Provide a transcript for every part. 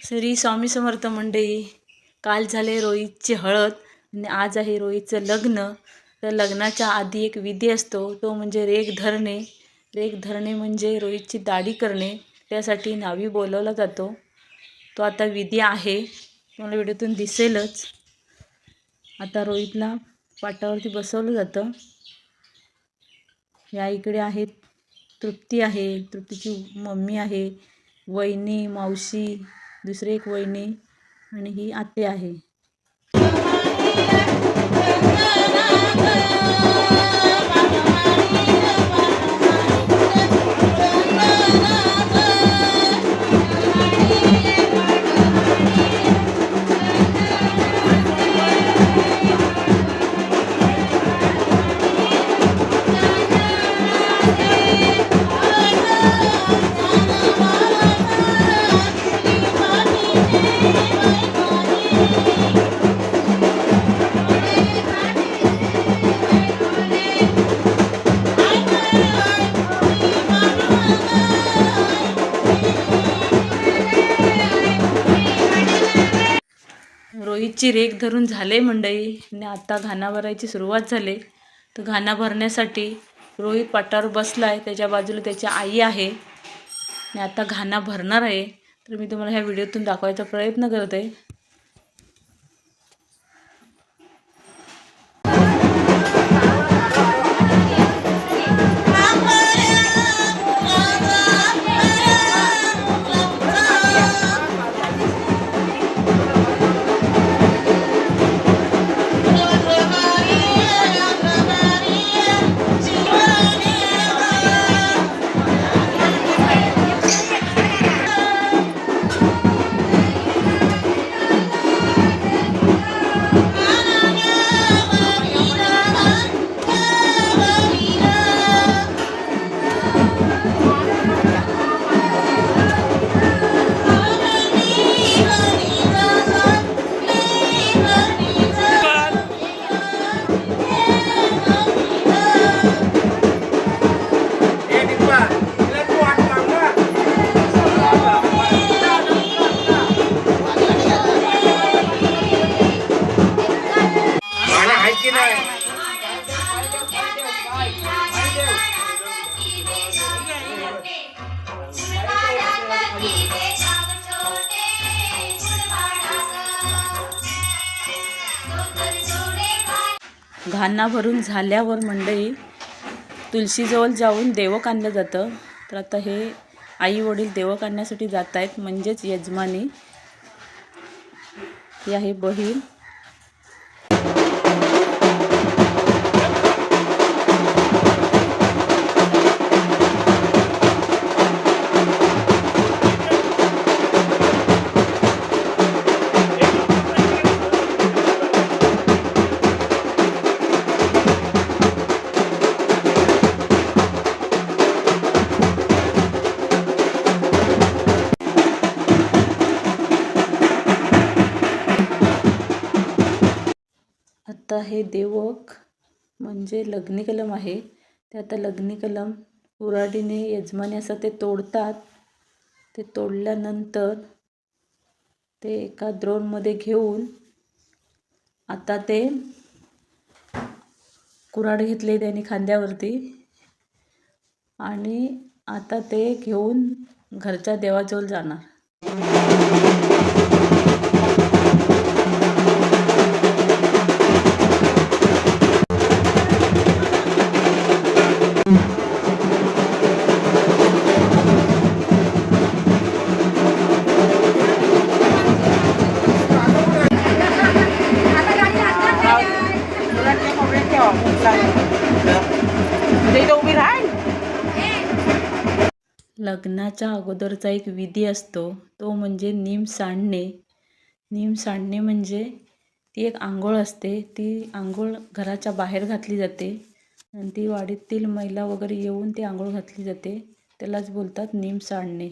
श्री स्वामी समर्थ मंडळी, काल झाले रोहितची हळद आणि आज आहे रोहितचं लग्न. तर लग्नाच्या आधी एक विधी असतो, तो म्हणजे रेख धरणे. रेख धरणे म्हणजे रोहितची दाढी करणे, त्यासाठी न्हावी बोलवला जातो. तो आता विधी आहे, तुम्हाला व्हिडिओतून दिसेलच. आता रोहितला पाटावरती बसवलं जातं. या इकडे आहेत तृप्ती आहे, तृप्तीची मम्मी आहे, वहिनी, मावशी, दुसरी एक वहिनी आणि ही आते आहे. रोहितची रेख धरून झाले मंडळी आणि आता घाणा भरायची सुरुवात झाली. तर घाणा भरण्यासाठी रोहित पाटावर बसलाय, त्याच्या बाजूला त्याची आई आहे आणि आता घाणा भरणार आहे. तर मी तुम्हाला ह्या व्हिडिओतून दाखवायचा प्रयत्न करत आहे. घाणा भरून झाल्यावर मंडळी तुळशीजवळ जाऊन देवक आणलं जातं. तर आता हे आई वडील देवक आणण्यासाठी जात आहेत, म्हणजेच यजमानी. ही आहे बहीण. आता हे देवक म्हणजे लग्नी कलम आहे. ते आता लग्नी कलम कुऱ्हाडीने यजमानी असं ते तोडतात. ते तोडल्यानंतर ते एका द्रोणमध्ये घेऊन आता ते कुऱ्हाड घेतले त्यांनी खांद्यावरती आणि आता ते घेऊन घरच्या देवाजवळ जाणार. लग्नाच्या अगोदरचा एक विधी असतो, तो म्हणजे नीम सांडणे. नीम सांडणे म्हणजे ती एक आंघोळ असते. ती आंघोळ घराच्या बाहेर घातली जाते आणि ती वाडीतील महिला वगैरे येऊन ती आंघोळ घातली जाते. त्यालाच बोलतात नीम सांडणे.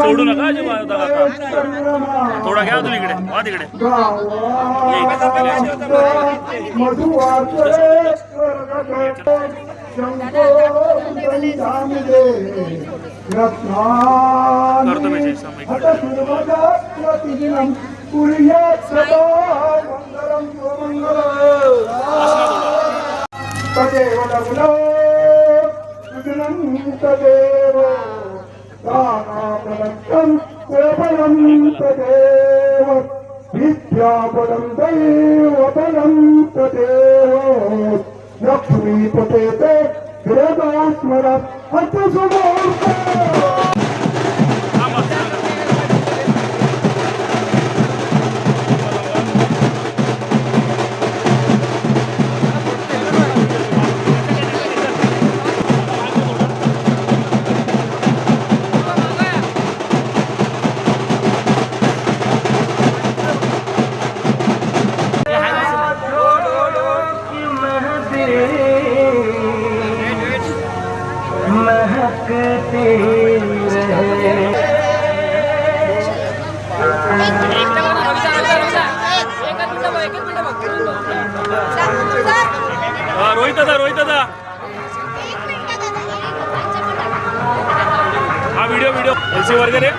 सोडू नका थोडा घ्या तुम्ही इकडे वा तिकडे करतो मेसेज तदेव लग्नो तदेव दानापदं कुलफलं तदेव विद्यापदं दैवपदं तदेव लक्ष्मीपते ते वेदास्मरत् हस्तसुमूर्ते रोहित दादा हा व्हिडिओ एलसी वगैरे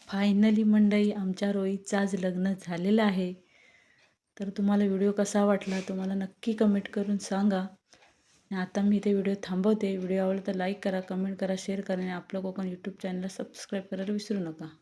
फायनली मंडळी आमच्या रोहितचं आज लग्न झालेलं आहे. तर तुम्हाला व्हिडिओ कसा वाटला तुम्हाला नक्की कमेंट करून सांगा. आणि आता मी इथे व्हिडिओ थांबवते. व्हिडिओ आवडला तर लाईक करा, कमेंट करा, शेअर करा आणि आपलं कोकण यूट्यूब चॅनलला सबस्क्राईब करायला विसरू नका.